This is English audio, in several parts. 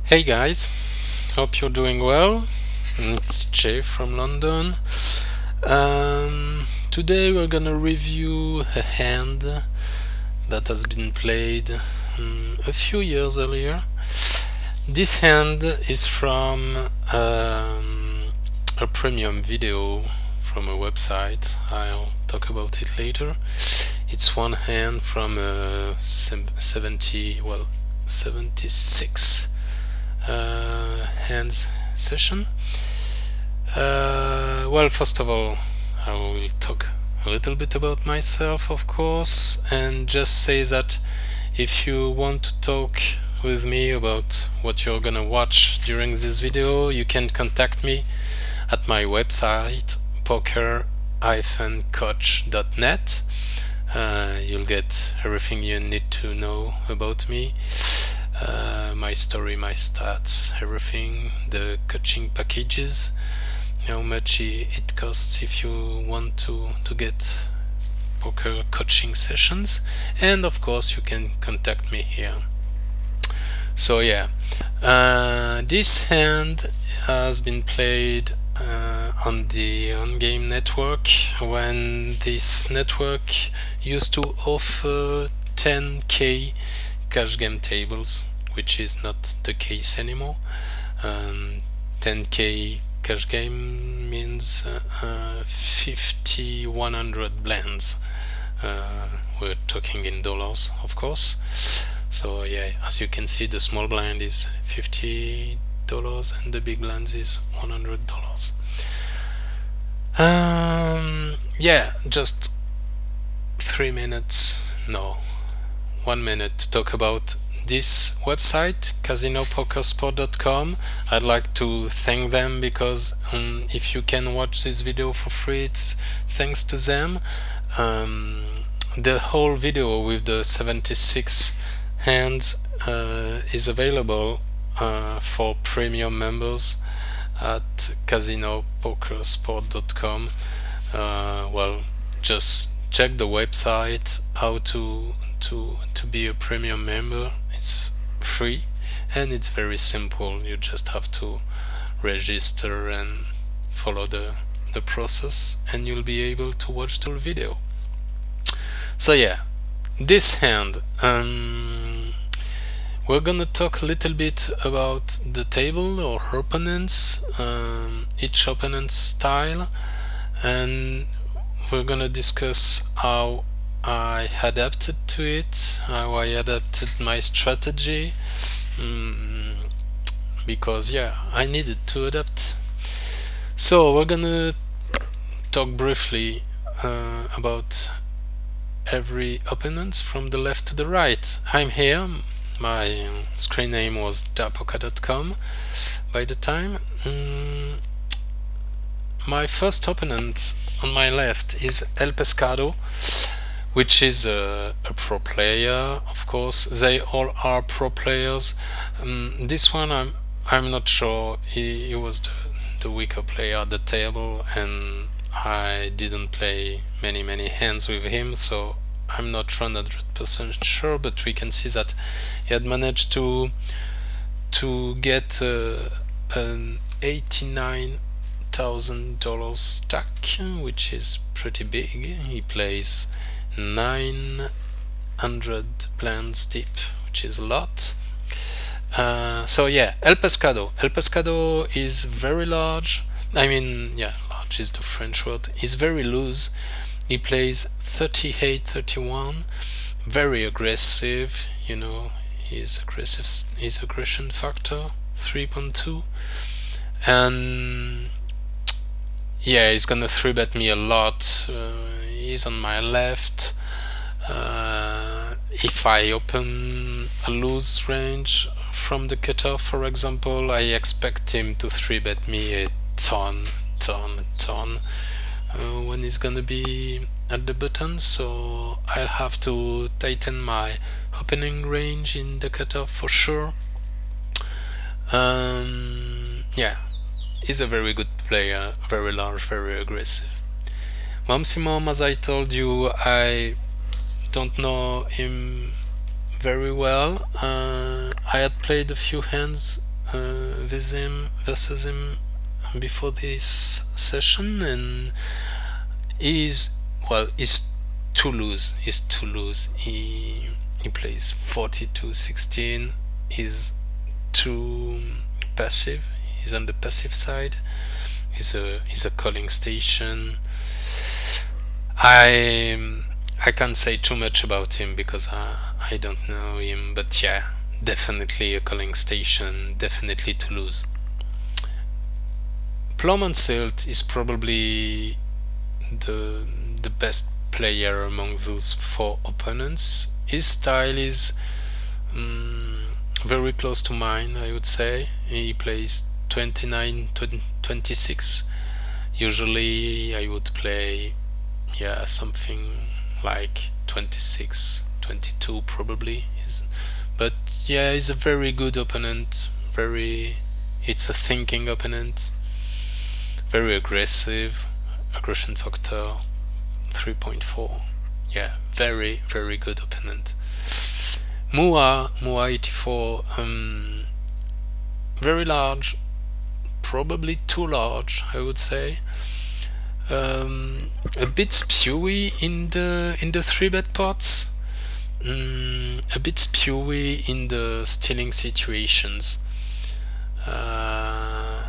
Hey guys, hope you're doing well. It's Jay from London. Today we're gonna review a hand that has been played a few years earlier. This hand is from a premium video from a website. I'll talk about it later. It's one hand from a 76 hands session. Well, first of all, I will talk a little bit about myself, of course, and just say that if you want to talk with me about what you're gonna watch during this video, you can contact me at my website poker-coach.net. You'll get everything you need to know about me. My story, my stats, everything, the coaching packages, how much it costs if you want to get poker coaching sessions, and of course you can contact me here. So yeah, this hand has been played on the OnGame network when this network used to offer 10k cash game tables, which is not the case anymore. 10k cash game means 100 blends. We're talking in dollars, of course. So yeah, as you can see, the small blind is $50 and the big blind is $100. Yeah, just 3 minutes, no, 1 minute to talk about this website, casinopokersport.com. I'd like to thank them because if you can watch this video for free, it's thanks to them. The whole video with the 76 hands is available for premium members at casinopokersport.com. Well, just check the website how to be a premium member. It's free and it's very simple. You just have to register and follow the process and you'll be able to watch the video. So yeah, this hand, we're gonna talk a little bit about the table or opponents, each opponent's style, and we're gonna discuss how I adapted to it, how I adapted my strategy, because yeah, I needed to adapt. So we're gonna talk briefly about every opponent from the left to the right. I'm here. My screen name was dapoker.com by the time. My first opponent on my left is El Pescado, which is a pro player. Of course, they all are pro players. This one, I'm not sure. He was the weaker player at the table, and I didn't play many hands with him, so I'm not 100% sure. But we can see that he had managed to get an $89,000 stack, which is pretty big. He plays 900 blinds deep, which is a lot. So yeah, El Pescado is very large. I mean, yeah, large is the French word. He's very loose. He plays 38-31, very aggressive. You know, his aggression factor 3.2, and yeah, he's gonna 3-bet me a lot. He's on my left. If I open a loose range from the cutoff, for example, I expect him to 3-bet me a ton when he's gonna be at the button, so I'll have to tighten my opening range in the cutoff for sure. Yeah, he's a very good player, very large, very aggressive. Mamsimom, as I told you, I don't know him very well. I had played a few hands versus him before this session, and is to lose. He plays 42-16. He's too passive. He's on the passive side. He's a calling station. I can't say too much about him because I don't know him, but yeah, definitely a calling station, definitely to lose. Plough Silt is probably the best player among those four opponents. His style is very close to mine, I would say. He plays 29-26. Usually I would play something like 26-22 probably. But yeah, he's a very good opponent. It's a thinking opponent. Very aggressive. Aggression factor 3.4. Yeah, very very good opponent. Mua 84, very large, probably too large, I would say. A bit spewy in the 3-bet pots, a bit spewy in the stealing situations. Yeah,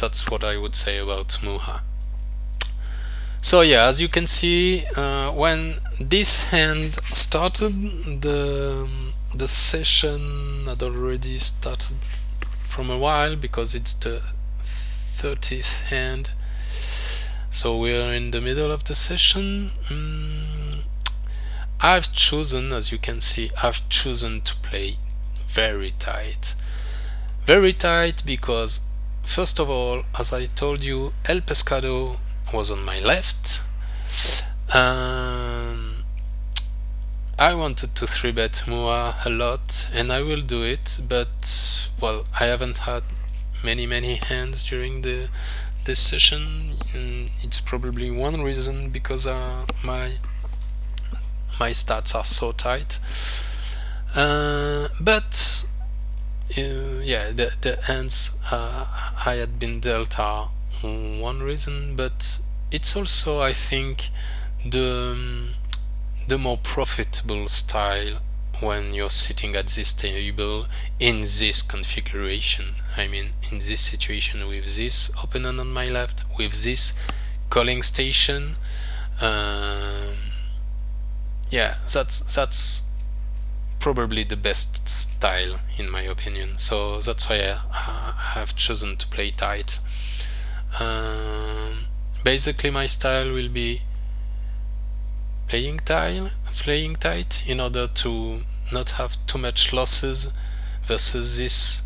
that's what I would say about Muha. So yeah, as you can see, when this hand started, the session had already started from a while because it's the 30th hand. So we're in the middle of the session. I've chosen, as you can see, I've chosen to play very tight. Very tight because, first of all, as I told you, El Pescado was on my left. I wanted to 3-bet Mua a lot, and I will do it, but well, I haven't had many hands during this session. It's probably one reason because my stats are so tight. But yeah, the hands I had been dealt are one reason, but it's also, I think, the more profitable style when you're sitting at this table in this configuration. I mean, in this situation with this opponent on my left, with this calling station. Yeah, that's probably the best style in my opinion. So that's why I have chosen to play tight. Basically, my style will be playing tight in order to not have too much losses versus this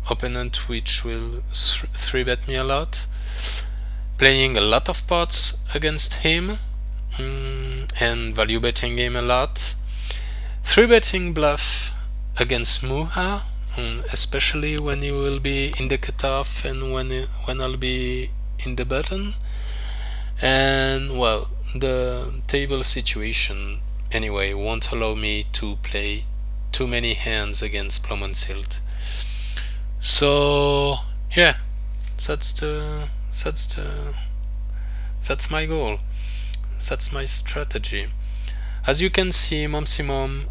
opponent which will 3-bet me a lot, playing a lot of pots against him and value betting him a lot, 3-betting bluff against Muha, especially when he will be in the cutoff and when I'll be in the button. And well, the table situation anyway won't allow me to play too many hands against Plough Silt. So yeah, that's my goal. That's my strategy. As you can see, Momsimom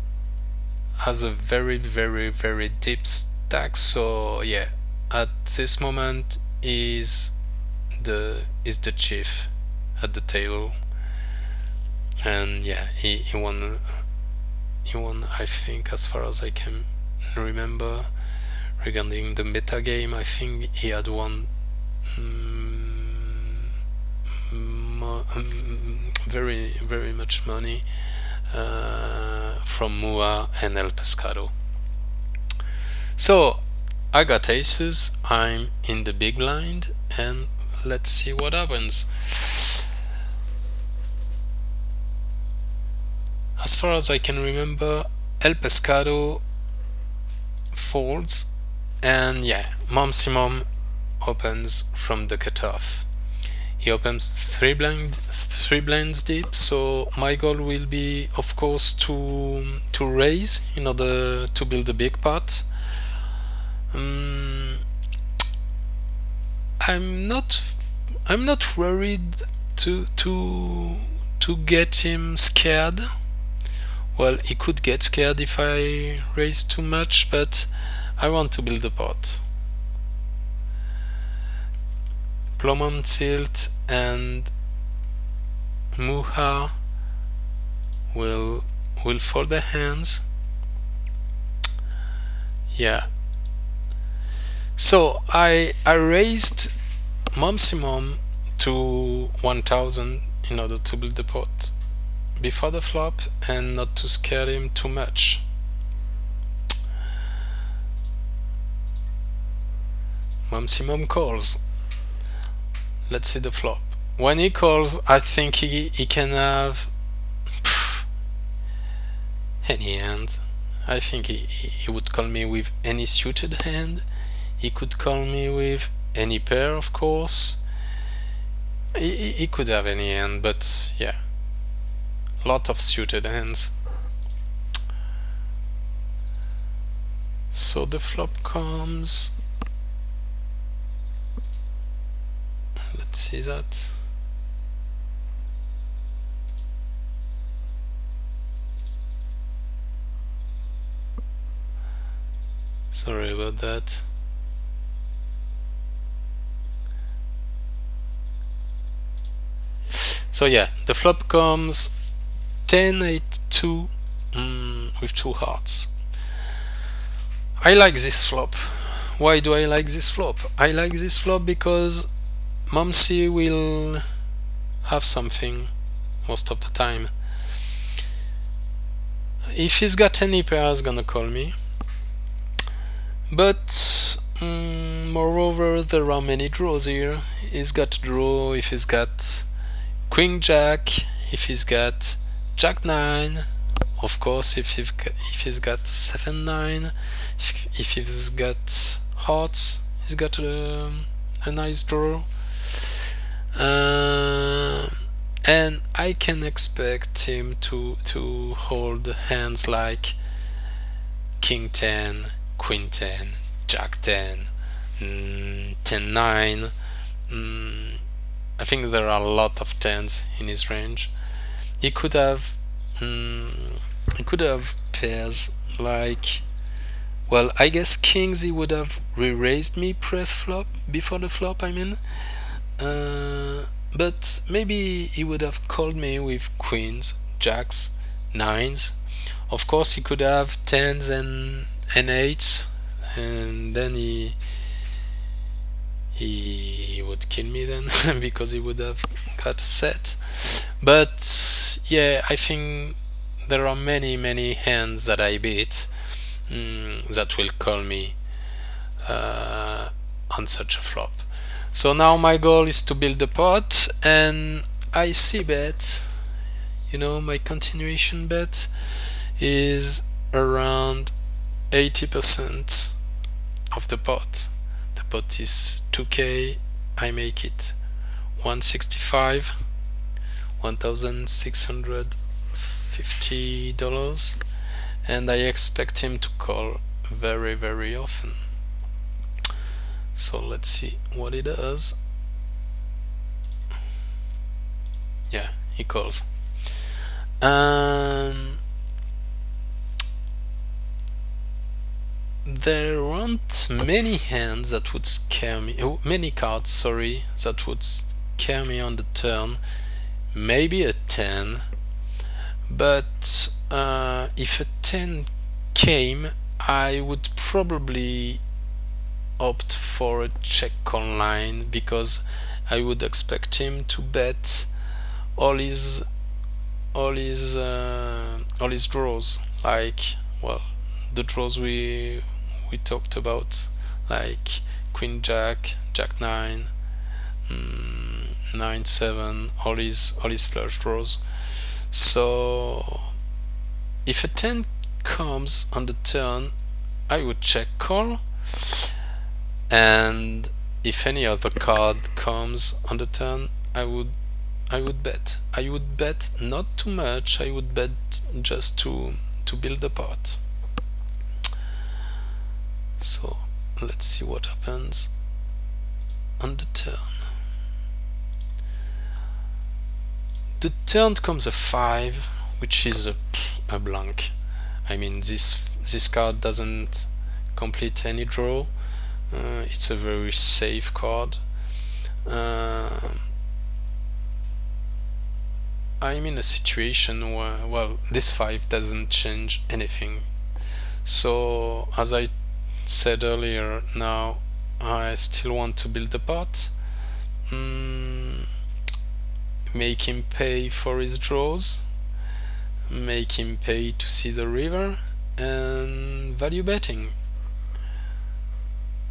has a very deep stack. So yeah, at this moment is the chief at the table, and yeah, he won. I think, as far as I can remember, regarding the meta game, I think he had won very much money from Mua and El Pescado. So I got aces, I'm in the big blind, and let's see what happens. As far as I can remember, El Pescado folds, and yeah, Momsimom opens from the cutoff. He opens three blinds deep, so my goal will be, of course, to raise in order to build a big pot. Mm, I'm not worried to get him scared. Well, he could get scared if I raise too much, but I want to build a pot. Plum Silt and Muha will fold their hands. Yeah. So I raised Momsimom to 1000 in order to build the pot before the flop and not to scare him too much. Momsimom calls. Let's see the flop. When he calls, I think he can have any hand. I think he would call me with any suited hand. He could call me with any pair, of course. He could have any hand, but yeah, lot of suited hands. So the flop comes. Let's see that. Sorry about that. So yeah, the flop comes 10-8-2 with 2 hearts. I like this flop. Why do I like this flop? I like this flop because Momsi will have something most of the time. If he's got any pair, he's gonna call me. But moreover, there are many draws here. He's got to draw if he's got Queen Jack, if he's got Jack 9, of course if he's got 7-9, if he's got hearts, he's got a nice draw. And I can expect him to hold hands like King 10, Queen 10, Jack 10, 10-9. I think there are a lot of 10s in his range. He could have pairs like, well, I guess kings he would have re-raised me pre-flop, before the flop I mean, but maybe he would have called me with queens, jacks, 9s. Of course he could have 10s and 8s, and then he would kill me then because he would have got set. But yeah, I think there are many hands that I beat that will call me on such a flop. So now my goal is to build the pot, and I see bet, you know, my continuation bet is around 80% of the pot. The pot is 2k, I make it 165, $1,650, and I expect him to call very often. So let's see what he does. Yeah, he calls. There aren't many hands that would scare me, many cards, sorry, that would scare me on the turn. Maybe a 10, but if a 10 came, I would probably opt for a check online, because I would expect him to bet all his draws, like, well, the draws we talked about, like Queen Jack, Jack 9, 9-7, all his flush draws. So if a 10 comes on the turn, I would check call, and if any other card comes on the turn, I would bet. I would bet not too much. I would bet just to build the pot. So let's see what happens on the turn. The turn comes a 5, which is a blank. I mean, this card doesn't complete any draw. It's a very safe card. I'm in a situation where, well, this 5 doesn't change anything. So, as I said earlier, now I still want to build the pot. Make him pay for his draws, make him pay to see the river, and value betting.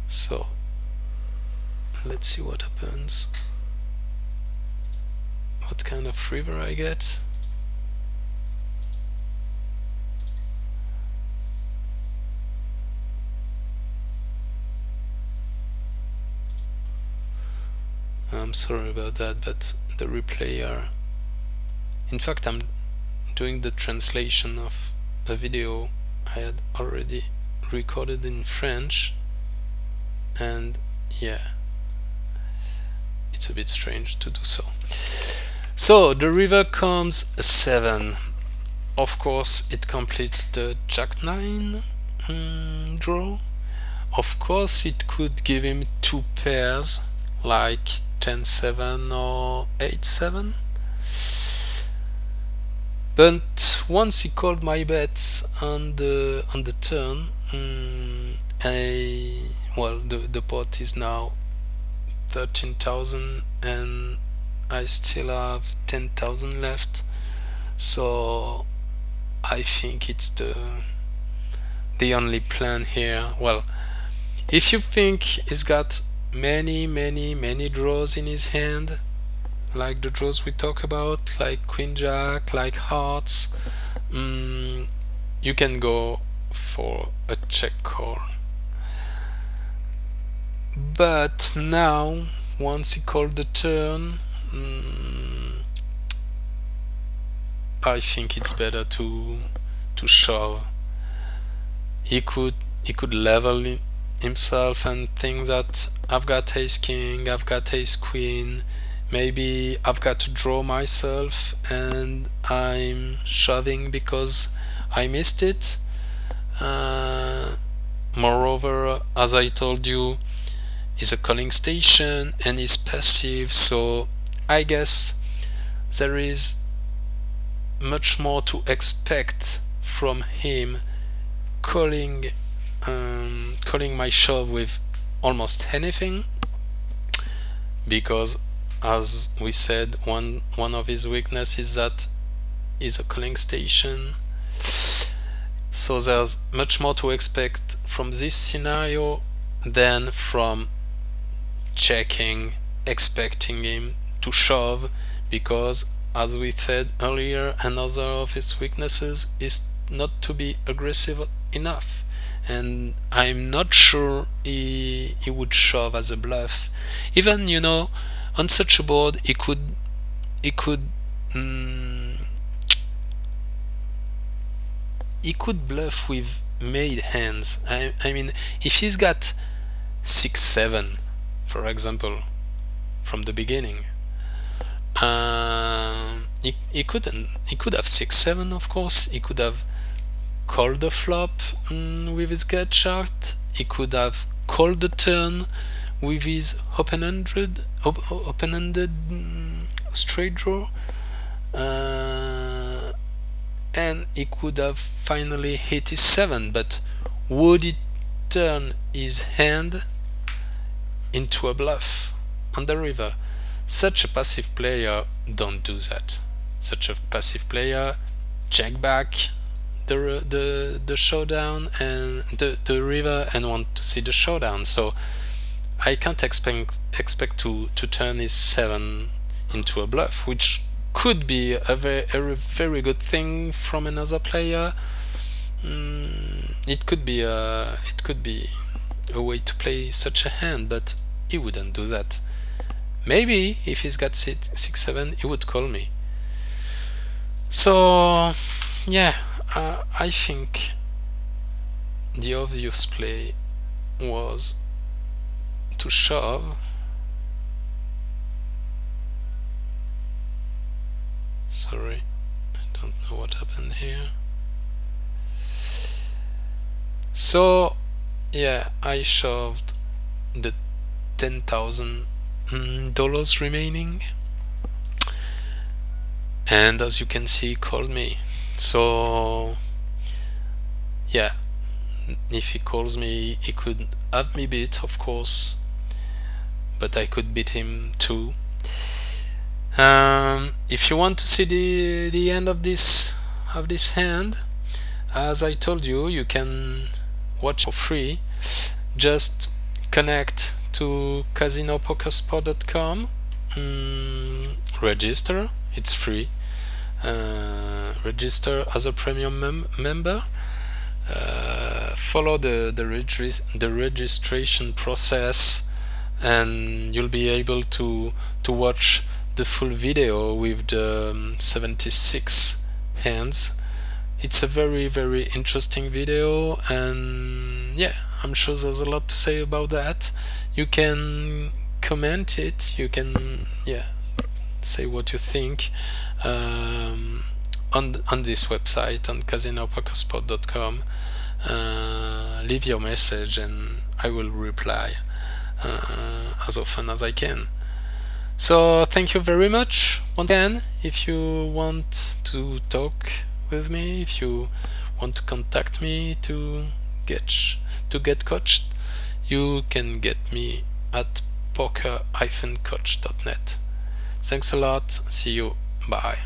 So let's see what happens, what kind of river I get. I'm sorry about that, but the replayer, in fact I'm doing the translation of a video I had already recorded in French, and yeah, it's a bit strange to do so. So the river comes a 7. Of course it completes the Jack-9 draw. Of course it could give him 2 pairs like 10-7 or 8-7, but once he called my bet on the turn, the pot is now 13,000 and I still have 10,000 left, so I think it's the only plan here. Well, if you think he's got many draws in his hand, like the draws we talk about, like Queen Jack, like Hearts, you can go for a check call. But now, once he called the turn, I think it's better to shove. He could level himself and think that I've got ace king, I've got ace queen, maybe I've got to draw myself and I'm shoving because I missed it. Moreover, as I told you, is a calling station and is passive, so I guess there is much more to expect from him calling my shove with almost anything, because as we said, one of his weaknesses is that is a calling station. So there's much more to expect from this scenario than from checking, expecting him to shove, because as we said earlier, another of his weaknesses is not to be aggressive enough, and I'm not sure he would shove as a bluff. Even, you know, on such a board he could bluff with made hands. I mean, if he's got 6-7, for example, from the beginning, he could have 6-7. Of course, he could have called the flop with his gut shot. He could have called the turn with his open-ended straight draw, and he could have finally hit his 7. But would it turn his hand into a bluff on the river? Such a passive player don't do that. Such a passive player check back the showdown and the river and want to see the showdown. So I can't expect to turn his 7 into a bluff, which could be a very good thing from another player. It could be a way to play such a hand, but he wouldn't do that. Maybe if he's got 6-7, he would call me. So yeah, I think the obvious play was to shove. Sorry, I don't know what happened here. So yeah, I shoved the $10,000 remaining, and as you can see, he called me. So yeah, if he calls me, he could have me beat, of course, but I could beat him too. If you want to see the end of this hand, as I told you, you can watch for free. Just connect to casinopokersport.com, register, it's free. Register as a premium member. Follow the registration process, and you'll be able to watch the full video with the 76 hands. It's a very, very interesting video, and yeah, I'm sure there's a lot to say about that. You can comment it, you can say what you think on this website, on casinopokersport.com. Leave your message and I will reply as often as I can. So thank you very much. Once again, if you want to talk with me, if you want to contact me to get coached, you can get me at poker-coach.net. Thanks a lot. See you. Bye.